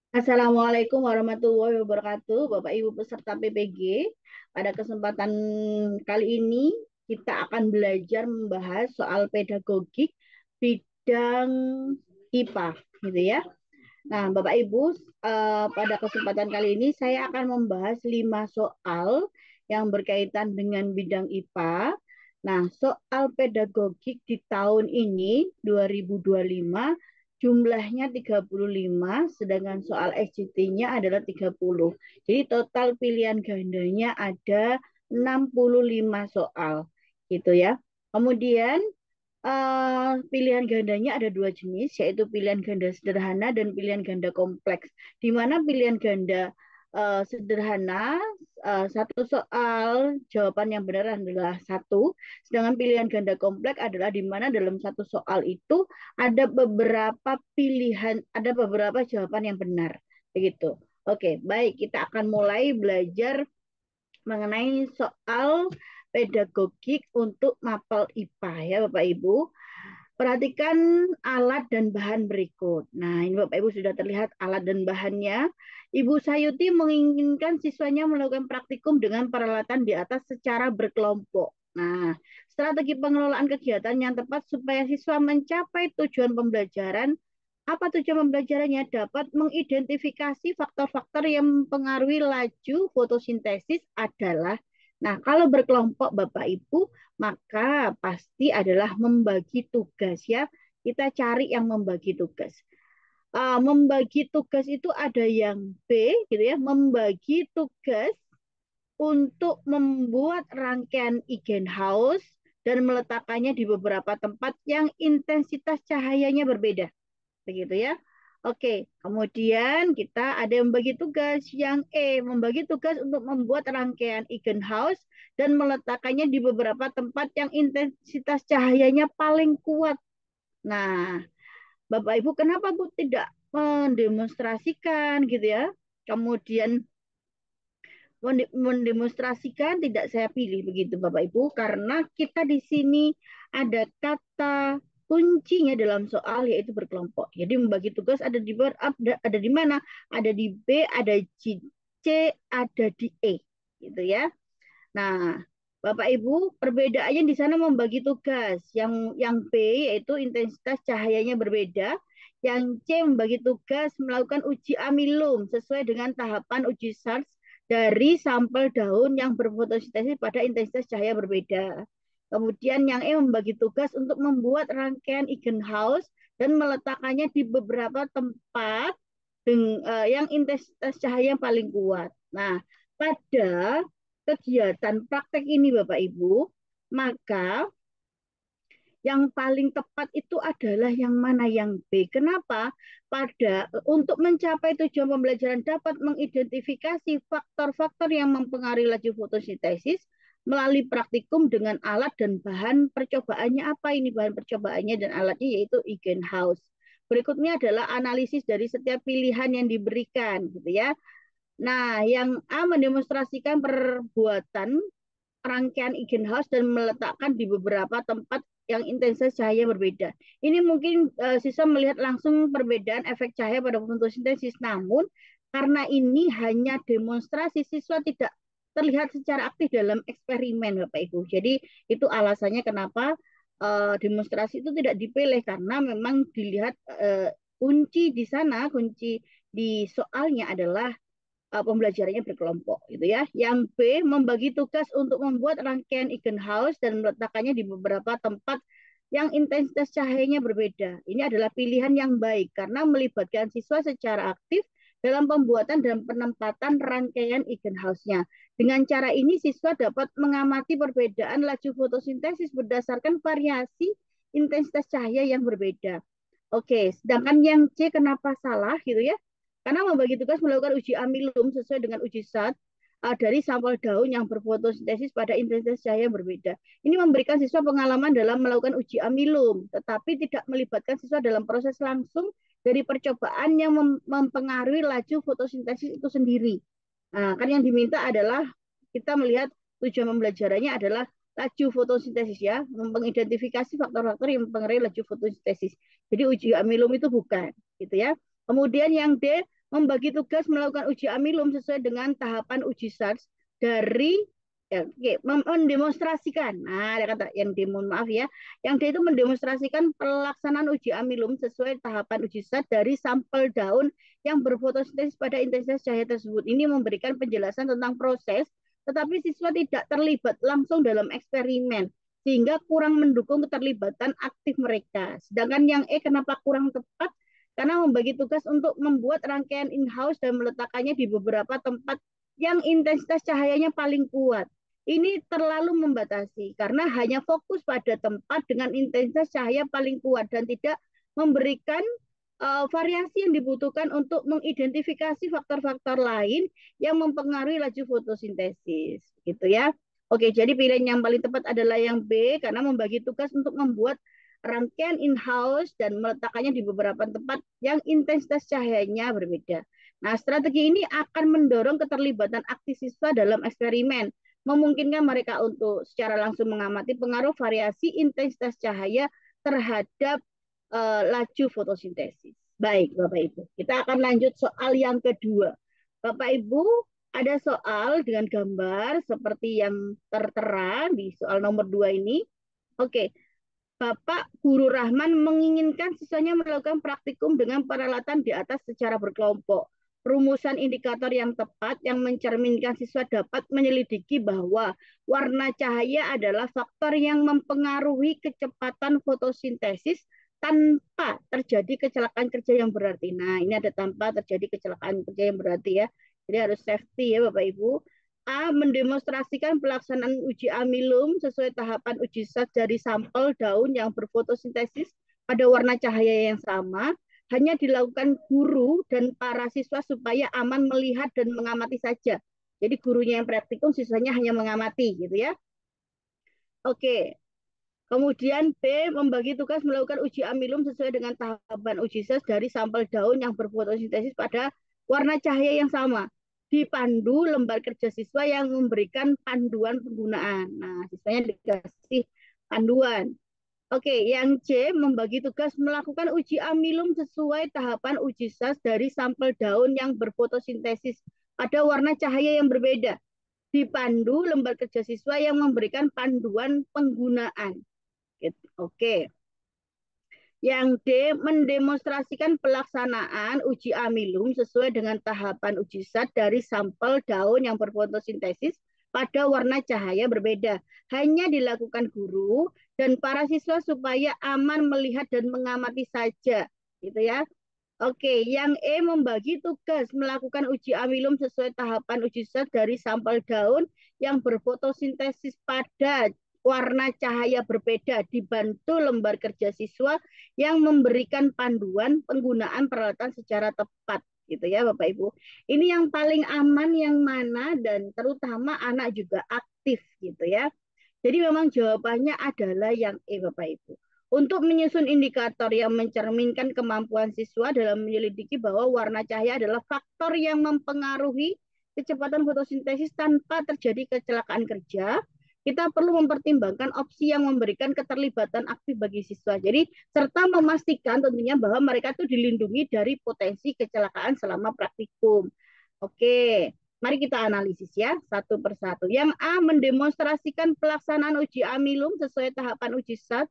Assalamualaikum warahmatullahi wabarakatuh, Bapak Ibu peserta PPG. Pada kesempatan kali ini kita akan belajar membahas soal pedagogik bidang IPA, gitu ya. Nah, Bapak Ibu, pada kesempatan kali ini saya akan membahas 5 soal yang berkaitan dengan bidang IPA. Nah, soal pedagogik di tahun ini 2025 jumlahnya 35, sedangkan soal SCT-nya adalah 30. Jadi total pilihan gandanya ada 65 soal, gitu ya. Kemudian pilihan gandanya ada dua jenis, yaitu pilihan ganda sederhana dan pilihan ganda kompleks. Di mana pilihan ganda sederhana, satu soal jawaban yang benar adalah satu, sedangkan pilihan ganda kompleks adalah di mana dalam satu soal itu ada beberapa pilihan, ada beberapa jawaban yang benar. Begitu. Oke, baik, kita akan mulai belajar mengenai soal pedagogik untuk mapel IPA ya Bapak Ibu. Perhatikan alat dan bahan berikut. Nah, ini Bapak Ibu sudah terlihat alat dan bahannya. Ibu Sayuti menginginkan siswanya melakukan praktikum dengan peralatan di atas secara berkelompok. Nah, strategi pengelolaan kegiatan yang tepat supaya siswa mencapai tujuan pembelajaran. Apa tujuan pembelajarannya? Dapat mengidentifikasi faktor-faktor yang mempengaruhi laju fotosintesis adalah, nah kalau berkelompok Bapak Ibu, maka pasti adalah membagi tugas ya. Kita cari yang membagi tugas. Membagi tugas itu ada yang B gitu ya, membagi tugas untuk membuat rangkaian Igen House dan meletakkannya di beberapa tempat yang intensitas cahayanya berbeda. Begitu ya. Oke, kemudian kita ada yang membagi tugas. Yang E, membagi tugas untuk membuat rangkaian Igen House dan meletakkannya di beberapa tempat yang intensitas cahayanya paling kuat. Nah, Bapak Ibu, kenapa Bu tidak mendemonstrasikan gitu ya? Kemudian mendemonstrasikan tidak saya pilih begitu Bapak Ibu, karena kita di sini ada kata kuncinya dalam soal yaitu berkelompok. Jadi membagi tugas ada di ada di mana? Ada di B, ada di C, ada di E, gitu ya. Nah, Bapak Ibu, perbedaannya di sana membagi tugas. Yang B yaitu intensitas cahayanya berbeda. Yang C membagi tugas melakukan uji amilum sesuai dengan tahapan uji SARS dari sampel daun yang berfotosintesis pada intensitas cahaya berbeda. Kemudian yang E membagi tugas untuk membuat rangkaian Igen House dan meletakkannya di beberapa tempat yang intensitas cahaya yang paling kuat. Nah, pada kegiatan praktek ini Bapak Ibu, maka yang paling tepat itu adalah yang mana, yang B. Kenapa? Untuk mencapai tujuan pembelajaran dapat mengidentifikasi faktor-faktor yang mempengaruhi laju fotosintesis melalui praktikum dengan alat dan bahan percobaannya. Apa ini bahan percobaannya dan alatnya? Yaitu Igen House. Berikutnya adalah analisis dari setiap pilihan yang diberikan, gitu ya. Nah, yang A mendemonstrasikan perbuatan rangkaian Igen House dan meletakkan di beberapa tempat yang intensitas cahaya berbeda. Ini mungkin siswa melihat langsung perbedaan efek cahaya pada fotosintesis. Namun karena ini hanya demonstrasi, siswa tidak terlihat secara aktif dalam eksperimen, Bapak Ibu. Jadi itu alasannya kenapa demonstrasi itu tidak dipilih, karena memang dilihat kunci di sana, kunci di soalnya adalah pembelajarannya berkelompok gitu ya. Yang B, membagi tugas untuk membuat rangkaian Igen House dan meletakkannya di beberapa tempat yang intensitas cahayanya berbeda. Ini adalah pilihan yang baik karena melibatkan siswa secara aktif dalam pembuatan dan penempatan rangkaian Igen House-nya. Dengan cara ini siswa dapat mengamati perbedaan laju fotosintesis berdasarkan variasi intensitas cahaya yang berbeda. Oke, sedangkan yang C kenapa salah gitu ya? Karena membagi tugas melakukan uji amilum sesuai dengan uji SAT dari sampel daun yang berfotosintesis pada intensitas cahaya yang berbeda. Ini memberikan siswa pengalaman dalam melakukan uji amilum, tetapi tidak melibatkan siswa dalam proses langsung dari percobaan yang mempengaruhi laju fotosintesis itu sendiri. Nah, kan yang diminta adalah kita melihat tujuan pembelajarannya adalah laju fotosintesis ya, mengidentifikasi faktor-faktor yang mempengaruhi laju fotosintesis. Jadi uji amilum itu bukan, gitu ya. Kemudian yang D, membagi tugas melakukan uji amilum sesuai dengan tahapan uji SARS dari ya, mendemonstrasikan. Nah, ada kata yang demo, maaf ya. Yang D itu mendemonstrasikan pelaksanaan uji amilum sesuai tahapan uji SARS dari sampel daun yang berfotosintesis pada intensitas cahaya tersebut. Ini memberikan penjelasan tentang proses, tetapi siswa tidak terlibat langsung dalam eksperimen sehingga kurang mendukung keterlibatan aktif mereka. Sedangkan yang E kenapa kurang tepat? Karena membagi tugas untuk membuat rangkaian in-house dan meletakkannya di beberapa tempat yang intensitas cahayanya paling kuat. Ini terlalu membatasi karena hanya fokus pada tempat dengan intensitas cahaya paling kuat dan tidak memberikan variasi yang dibutuhkan untuk mengidentifikasi faktor-faktor lain yang mempengaruhi laju fotosintesis, gitu ya. Oke, jadi pilihan yang paling tepat adalah yang B karena membagi tugas untuk membuat rangkaian in-house dan meletakkannya di beberapa tempat yang intensitas cahayanya berbeda. Nah, strategi ini akan mendorong keterlibatan aktif siswa dalam eksperimen, memungkinkan mereka untuk secara langsung mengamati pengaruh variasi intensitas cahaya terhadap laju fotosintesis. Baik, Bapak Ibu. Kita akan lanjut soal yang kedua. Bapak Ibu, ada soal dengan gambar seperti yang tertera di soal nomor 2 ini. Oke, Bapak Guru Rahman menginginkan siswanya melakukan praktikum dengan peralatan di atas secara berkelompok. Rumusan indikator yang tepat yang mencerminkan siswa dapat menyelidiki bahwa warna cahaya adalah faktor yang mempengaruhi kecepatan fotosintesis tanpa terjadi kecelakaan kerja yang berarti. Nah, ini ada tanpa terjadi kecelakaan kerja yang berarti ya. Jadi harus safety ya Bapak Ibu. A. Mendemonstrasikan pelaksanaan uji amilum sesuai tahapan uji SAT dari sampel daun yang berfotosintesis pada warna cahaya yang sama, hanya dilakukan guru dan para siswa supaya aman melihat dan mengamati saja. Jadi gurunya yang praktikum, siswanya hanya mengamati gitu ya. Oke. Kemudian B. Membagi tugas melakukan uji amilum sesuai dengan tahapan uji SAT dari sampel daun yang berfotosintesis pada warna cahaya yang sama. Dipandu lembar kerja siswa yang memberikan panduan penggunaan. Nah, siswanya dikasih panduan. Oke, yang C. Membagi tugas melakukan uji amilum sesuai tahapan uji SAT dari sampel daun yang berfotosintesis pada warna cahaya yang berbeda. Dipandu lembar kerja siswa yang memberikan panduan penggunaan. Oke. Yang D. Mendemonstrasikan pelaksanaan uji amilum sesuai dengan tahapan uji SAT dari sampel daun yang berfotosintesis pada warna cahaya berbeda. Hanya dilakukan guru dan para siswa supaya aman melihat dan mengamati saja. Gitu ya. Oke, yang E membagi tugas melakukan uji amilum sesuai tahapan uji SAT dari sampel daun yang berfotosintesis pada warna cahaya berbeda dibantu lembar kerja siswa yang memberikan panduan penggunaan peralatan secara tepat gitu ya Bapak Ibu. Ini yang paling aman yang mana dan terutama anak juga aktif gitu ya. Jadi memang jawabannya adalah yang E Bapak Ibu. Untuk menyusun indikator yang mencerminkan kemampuan siswa dalam menyelidiki bahwa warna cahaya adalah faktor yang mempengaruhi kecepatan fotosintesis tanpa terjadi kecelakaan kerja, kita perlu mempertimbangkan opsi yang memberikan keterlibatan aktif bagi siswa. Jadi serta memastikan tentunya bahwa mereka itu dilindungi dari potensi kecelakaan selama praktikum. Oke, mari kita analisis ya satu persatu. Yang A mendemonstrasikan pelaksanaan uji amilum sesuai tahapan uji SAT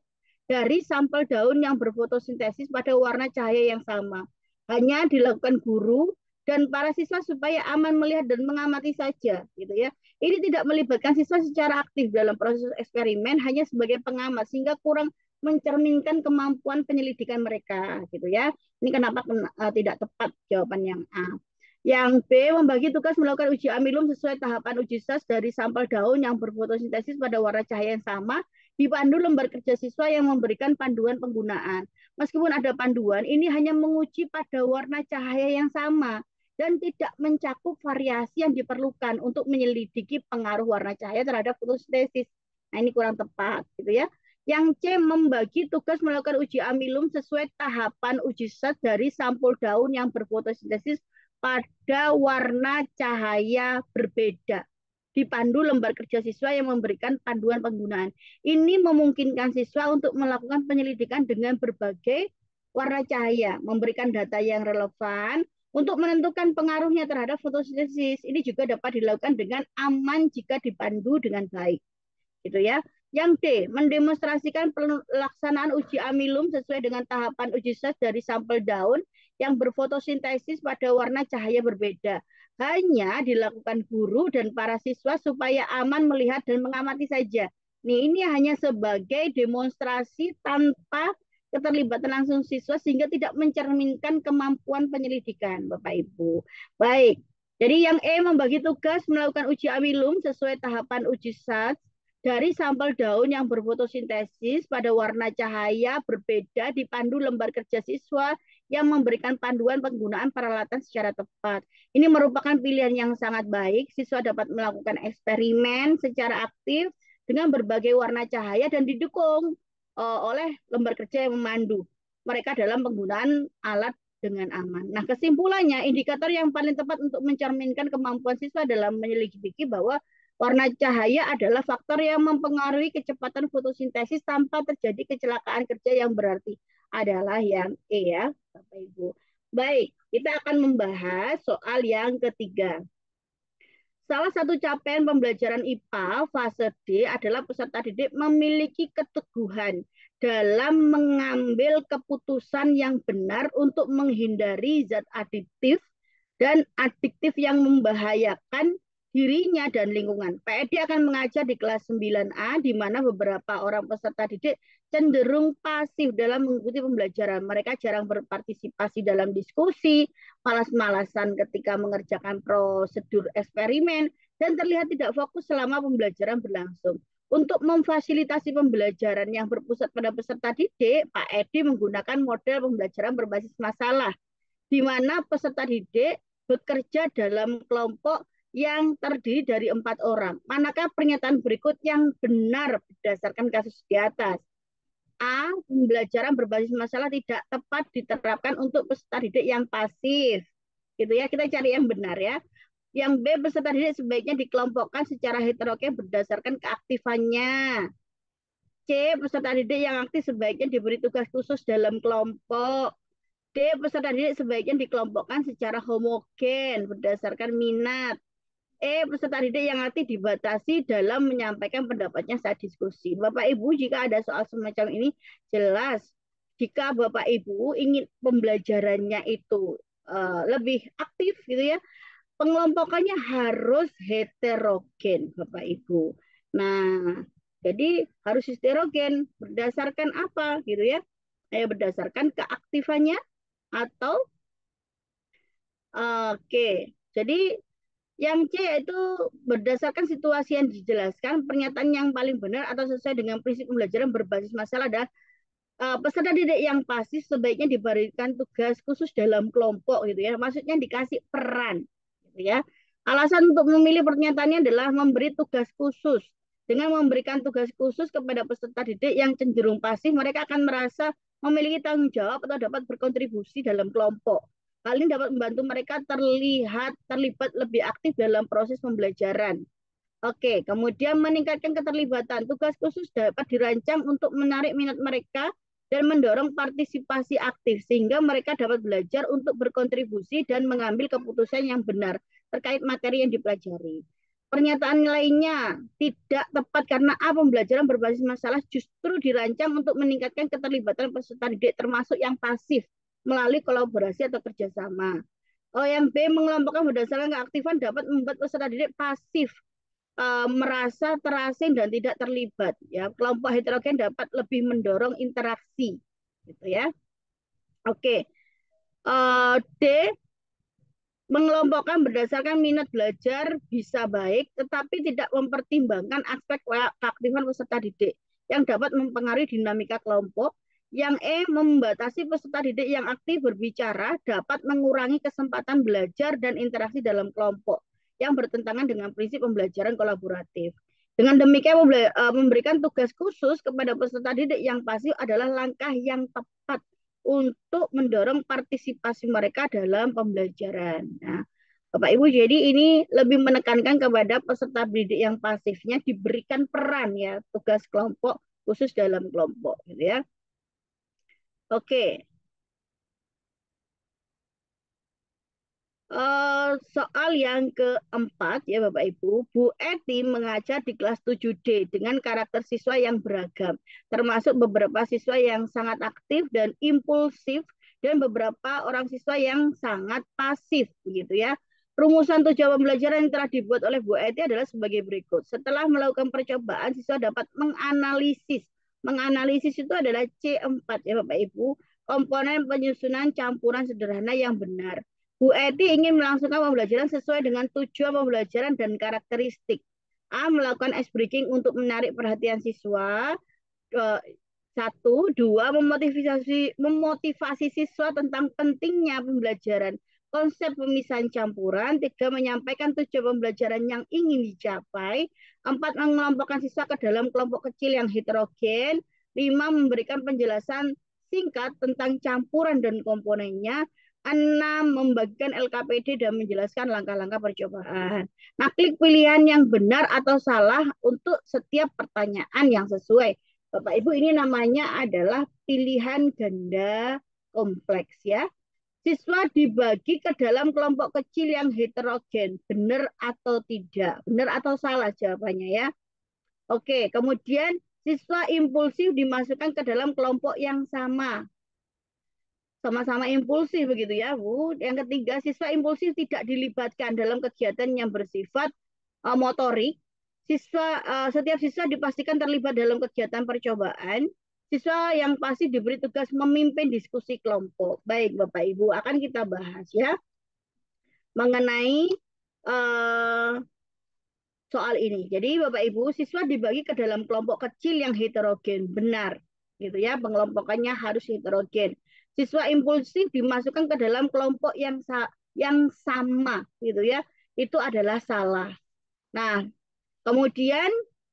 dari sampel daun yang berfotosintesis pada warna cahaya yang sama. Hanya dilakukan guru dan para siswa supaya aman melihat dan mengamati saja, gitu ya. Ini tidak melibatkan siswa secara aktif dalam proses eksperimen, hanya sebagai pengamat sehingga kurang mencerminkan kemampuan penyelidikan mereka, gitu ya. Ini kenapa tidak tepat jawaban yang A. Yang B membagi tugas melakukan uji amilum sesuai tahapan uji SAT dari sampel daun yang berfotosintesis pada warna cahaya yang sama, dipandu lembar kerja siswa yang memberikan panduan penggunaan. Meskipun ada panduan, ini hanya menguji pada warna cahaya yang sama dan tidak mencakup variasi yang diperlukan untuk menyelidiki pengaruh warna cahaya terhadap fotosintesis. Nah, ini kurang tepat gitu ya. Yang C membagi tugas melakukan uji amilum sesuai tahapan uji SAT dari sampul daun yang berfotosintesis pada warna cahaya berbeda. Dipandu lembar kerja siswa yang memberikan panduan penggunaan. Ini memungkinkan siswa untuk melakukan penyelidikan dengan berbagai warna cahaya, memberikan data yang relevan, Untuk menentukan pengaruhnya terhadap fotosintesis, ini juga dapat dilakukan dengan aman jika dipandu dengan baik. Gitu ya. Yang D, mendemonstrasikan pelaksanaan uji amilum sesuai dengan tahapan uji stres dari sampel daun yang berfotosintesis pada warna cahaya berbeda. Hanya dilakukan guru dan para siswa supaya aman melihat dan mengamati saja. Nih, ini hanya sebagai demonstrasi tanpa keterlibatan langsung siswa sehingga tidak mencerminkan kemampuan penyelidikan, Bapak Ibu. Baik, jadi yang E membagi tugas melakukan uji amilum sesuai tahapan uji stres dari sampel daun yang berfotosintesis pada warna cahaya berbeda dipandu lembar kerja siswa yang memberikan panduan penggunaan peralatan secara tepat. Ini merupakan pilihan yang sangat baik. Siswa dapat melakukan eksperimen secara aktif dengan berbagai warna cahaya dan didukung oleh lembar kerja yang memandu mereka dalam penggunaan alat dengan aman. Nah, kesimpulannya, indikator yang paling tepat untuk mencerminkan kemampuan siswa dalam menyelidiki bahwa warna cahaya adalah faktor yang mempengaruhi kecepatan fotosintesis tanpa terjadi kecelakaan kerja yang berarti adalah yang E ya, Bapak Ibu. Baik, kita akan membahas soal yang ketiga. Salah satu capaian pembelajaran IPA fase D adalah peserta didik memiliki keteguhan dalam mengambil keputusan yang benar untuk menghindari zat adiktif dan adiktif yang membahayakan dirinya dan lingkungan. PED akan mengajar di kelas 9A di mana beberapa orang peserta didik cenderung pasif dalam mengikuti pembelajaran. Mereka jarang berpartisipasi dalam diskusi, malas-malasan ketika mengerjakan prosedur eksperimen, dan terlihat tidak fokus selama pembelajaran berlangsung. Untuk memfasilitasi pembelajaran yang berpusat pada peserta didik, Pak Edi menggunakan model pembelajaran berbasis masalah, di mana peserta didik bekerja dalam kelompok yang terdiri dari 4 orang. Manakah pernyataan berikut yang benar berdasarkan kasus di atas? A. Pembelajaran berbasis masalah tidak tepat diterapkan untuk peserta didik yang pasif. Gitu ya, kita cari yang benar ya. Yang B, peserta didik sebaiknya dikelompokkan secara heterogen berdasarkan keaktifannya. C, peserta didik yang aktif sebaiknya diberi tugas khusus dalam kelompok. D, peserta didik sebaiknya dikelompokkan secara homogen berdasarkan minat. Peserta didik yang aktif dibatasi dalam menyampaikan pendapatnya saat diskusi. Bapak Ibu, jika ada soal semacam ini, jelas jika Bapak Ibu ingin pembelajarannya itu lebih aktif gitu ya, pengelompokannya harus heterogen, Bapak Ibu. Nah, jadi harus heterogen berdasarkan apa gitu ya? Berdasarkan keaktifannya atau oke. Jadi yang C yaitu berdasarkan situasi yang dijelaskan, pernyataan yang paling benar atau sesuai dengan prinsip pembelajaran berbasis masalah adalah peserta didik yang pasif sebaiknya diberikan tugas khusus dalam kelompok gitu ya. Maksudnya dikasih peran gitu ya. Alasan untuk memilih pernyataannya adalah memberi tugas khusus. Dengan memberikan tugas khusus kepada peserta didik yang cenderung pasif, mereka akan merasa memiliki tanggung jawab atau dapat berkontribusi dalam kelompok. Hal ini dapat membantu mereka terlibat lebih aktif dalam proses pembelajaran. Oke, kemudian meningkatkan keterlibatan. Tugas khusus dapat dirancang untuk menarik minat mereka dan mendorong partisipasi aktif sehingga mereka dapat belajar untuk berkontribusi dan mengambil keputusan yang benar terkait materi yang dipelajari. Pernyataan lainnya tidak tepat karena pembelajaran berbasis masalah justru dirancang untuk meningkatkan keterlibatan peserta didik termasuk yang pasif melalui kolaborasi atau kerjasama. Yang B, mengelompokkan berdasarkan keaktifan dapat membuat peserta didik pasif, merasa terasing dan tidak terlibat. Ya, kelompok heterogen dapat lebih mendorong interaksi, gitu ya. Oke, D, mengelompokkan berdasarkan minat belajar bisa baik, tetapi tidak mempertimbangkan aspek keaktifan peserta didik yang dapat mempengaruhi dinamika kelompok. Yang E, membatasi peserta didik yang aktif berbicara dapat mengurangi kesempatan belajar dan interaksi dalam kelompok yang bertentangan dengan prinsip pembelajaran kolaboratif. Dengan demikian, memberikan tugas khusus kepada peserta didik yang pasif adalah langkah yang tepat untuk mendorong partisipasi mereka dalam pembelajaran. Nah, Bapak Ibu, jadi ini lebih menekankan kepada peserta didik yang pasifnya diberikan peran ya, tugas kelompok khusus dalam kelompok gitu ya. Oke. Soal yang keempat ya Bapak Ibu, Bu Eti mengajar di kelas 7D dengan karakter siswa yang beragam, termasuk beberapa siswa yang sangat aktif dan impulsif dan beberapa orang siswa yang sangat pasif begitu ya. Rumusan tujuan pembelajaran yang telah dibuat oleh Bu Eti adalah sebagai berikut. Setelah melakukan percobaan, siswa dapat menganalisis. Menganalisis itu adalah C4 ya Bapak Ibu, komponen penyusunan campuran sederhana yang benar. Bu Eti ingin melangsungkan pembelajaran sesuai dengan tujuan pembelajaran dan karakteristik. A. Melakukan ice breaking untuk menarik perhatian siswa. Ke, satu, dua, memotivasi siswa tentang pentingnya pembelajaran. Konsep pemisahan campuran. Tiga, menyampaikan tujuan pembelajaran yang ingin dicapai. Empat, mengelompokkan siswa ke dalam kelompok kecil yang heterogen. Lima, memberikan penjelasan singkat tentang campuran dan komponennya. 6. Membagikan LKPD dan menjelaskan langkah-langkah percobaan. Nah, klik pilihan yang benar atau salah untuk setiap pertanyaan yang sesuai. Bapak Ibu, ini namanya adalah pilihan ganda kompleks ya. Siswa dibagi ke dalam kelompok kecil yang heterogen. Benar atau tidak? Benar atau salah jawabannya ya. Oke, kemudian siswa impulsif dimasukkan ke dalam kelompok yang sama. Sama-sama impulsif begitu ya Bu. Yang ketiga, siswa impulsif tidak dilibatkan dalam kegiatan yang bersifat motorik. Setiap siswa dipastikan terlibat dalam kegiatan percobaan. Siswa yang pasti diberi tugas memimpin diskusi kelompok. Baik Bapak Ibu, akan kita bahas ya mengenai uh, soal ini. Jadi Bapak Ibu, siswa dibagi ke dalam kelompok kecil yang heterogen. Benar. Gitu ya, pengelompokannya harus heterogen. Siswa impulsif dimasukkan ke dalam kelompok yang sama gitu ya. Itu adalah salah. Nah, kemudian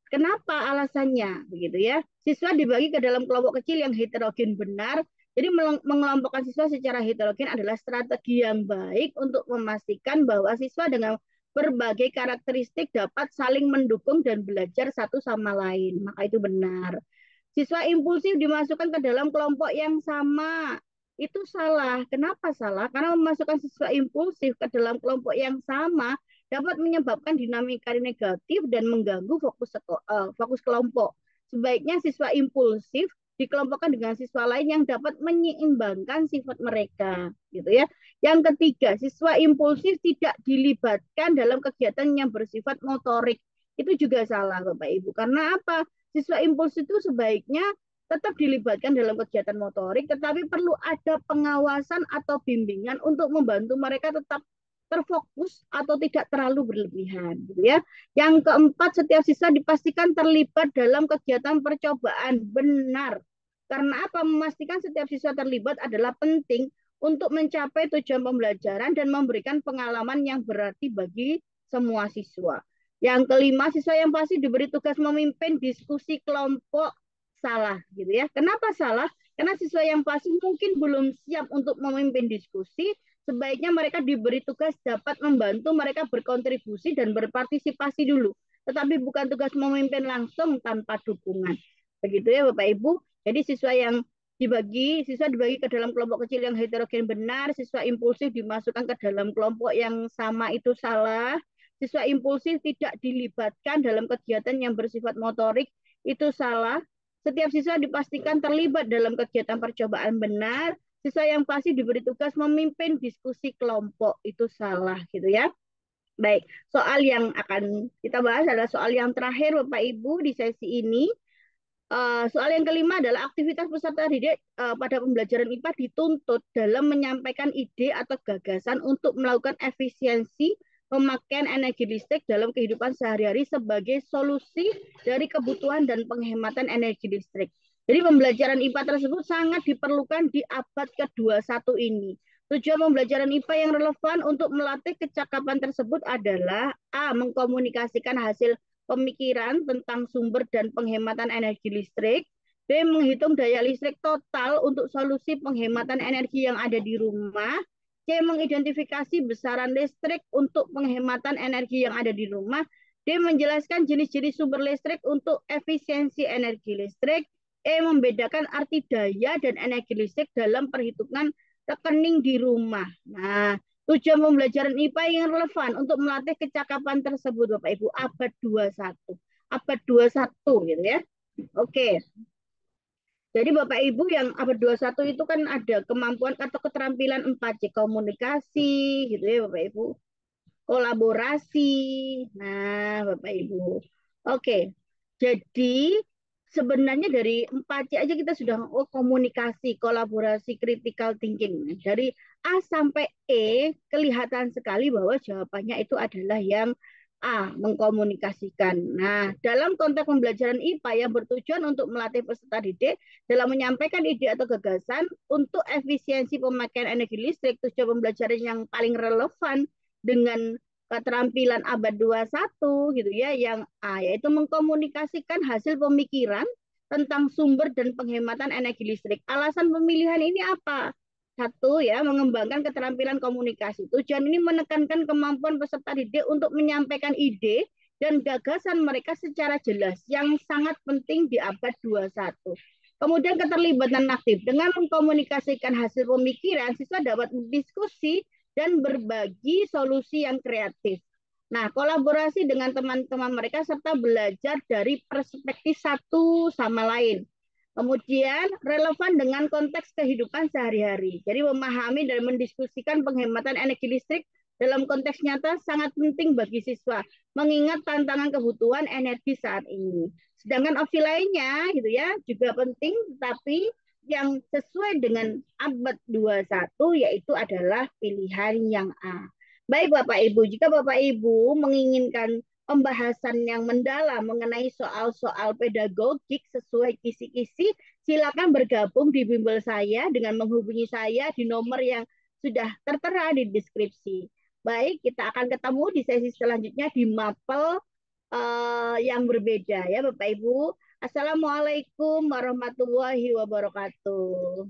kenapa alasannya begitu ya? Siswa dibagi ke dalam kelompok kecil yang heterogen benar. Jadi mengelompokkan siswa secara heterogen adalah strategi yang baik untuk memastikan bahwa siswa dengan berbagai karakteristik dapat saling mendukung dan belajar satu sama lain. Maka itu benar. Siswa impulsif dimasukkan ke dalam kelompok yang sama. Itu salah. Kenapa salah? Karena memasukkan siswa impulsif ke dalam kelompok yang sama dapat menyebabkan dinamika negatif dan mengganggu fokus kelompok. Sebaiknya siswa impulsif dikelompokkan dengan siswa lain yang dapat menyeimbangkan sifat mereka, gitu ya. Yang ketiga, siswa impulsif tidak dilibatkan dalam kegiatan yang bersifat motorik. Itu juga salah, Bapak Ibu. Karena apa? Siswa impulsif itu sebaiknya tetap dilibatkan dalam kegiatan motorik, tetapi perlu ada pengawasan atau bimbingan untuk membantu mereka tetap terfokus atau tidak terlalu berlebihan gitu ya. Yang keempat, setiap siswa dipastikan terlibat dalam kegiatan percobaan. Benar. Karena apa? Memastikan setiap siswa terlibat adalah penting untuk mencapai tujuan pembelajaran dan memberikan pengalaman yang berarti bagi semua siswa. Yang kelima, siswa yang pasti diberi tugas memimpin diskusi kelompok. Salah gitu ya. Kenapa salah? Karena siswa yang pasti mungkin belum siap untuk memimpin diskusi, sebaiknya mereka diberi tugas dapat membantu mereka berkontribusi dan berpartisipasi dulu. Tetapi bukan tugas memimpin langsung tanpa dukungan. Begitu ya Bapak Ibu. Jadi siswa dibagi ke dalam kelompok kecil yang heterogen benar, siswa impulsif dimasukkan ke dalam kelompok yang sama itu salah. Siswa impulsif tidak dilibatkan dalam kegiatan yang bersifat motorik itu salah. Setiap siswa dipastikan terlibat dalam kegiatan percobaan benar. Siswa yang pasti diberi tugas memimpin diskusi kelompok itu salah gitu ya. Baik, soal yang akan kita bahas adalah soal yang terakhir Bapak Ibu di sesi ini. Soal yang kelima adalah aktivitas peserta didik pada pembelajaran IPA dituntut dalam menyampaikan ide atau gagasan untuk melakukan efisiensi pemakaian energi listrik dalam kehidupan sehari-hari sebagai solusi dari kebutuhan dan penghematan energi listrik. Jadi pembelajaran IPA tersebut sangat diperlukan di abad ke-21 ini. Tujuan pembelajaran IPA yang relevan untuk melatih kecakapan tersebut adalah A. Mengkomunikasikan hasil pemikiran tentang sumber dan penghematan energi listrik. B. Menghitung daya listrik total untuk solusi penghematan energi yang ada di rumah. C. Mengidentifikasi besaran listrik untuk penghematan energi yang ada di rumah. D. Menjelaskan jenis-jenis sumber listrik untuk efisiensi energi listrik. E. Membedakan arti daya dan energi listrik dalam perhitungan rekening di rumah. Nah, Tujuan pembelajaran IPA yang relevan untuk melatih kecakapan tersebut, Bapak Ibu, abad 21. Abad 21 gitu ya. Oke. Jadi Bapak Ibu yang abad 21 itu kan ada kemampuan atau keterampilan 4C, komunikasi gitu ya Bapak Ibu, kolaborasi. Nah, Bapak Ibu. Oke. Jadi sebenarnya dari 4C aja kita sudah komunikasi, kolaborasi, critical thinking. Dari A sampai E kelihatan sekali bahwa jawabannya itu adalah yang A, mengkomunikasikan. Nah, dalam konteks pembelajaran IPA yang bertujuan untuk melatih peserta didik dalam menyampaikan ide atau gagasan untuk efisiensi pemakaian energi listrik, tujuan pembelajaran yang paling relevan dengan keterampilan abad 21 gitu ya, yang A yaitu mengkomunikasikan hasil pemikiran tentang sumber dan penghematan energi listrik. Alasan pemilihan ini apa? Satu ya, mengembangkan keterampilan komunikasi. Tujuan ini menekankan kemampuan peserta didik untuk menyampaikan ide dan gagasan mereka secara jelas yang sangat penting di abad 21. Kemudian keterlibatan aktif. Dengan mengkomunikasikan hasil pemikiran, siswa dapat berdiskusi dan berbagi solusi yang kreatif. Nah, kolaborasi dengan teman-teman mereka serta belajar dari perspektif satu sama lain. Kemudian relevan dengan konteks kehidupan sehari-hari. Jadi memahami dan mendiskusikan penghematan energi listrik dalam konteks nyata sangat penting bagi siswa, mengingat tantangan kebutuhan energi saat ini. Sedangkan opsi lainnya gitu ya juga penting, tapi yang sesuai dengan abad 21 yaitu adalah pilihan yang A. Baik Bapak Ibu, jika Bapak Ibu menginginkan pembahasan yang mendalam mengenai soal-soal pedagogik sesuai kisi-kisi, silakan bergabung di bimbel saya dengan menghubungi saya di nomor yang sudah tertera di deskripsi. Baik, kita akan ketemu di sesi selanjutnya di mapel yang berbeda ya Bapak Ibu. Assalamualaikum warahmatullahi wabarakatuh.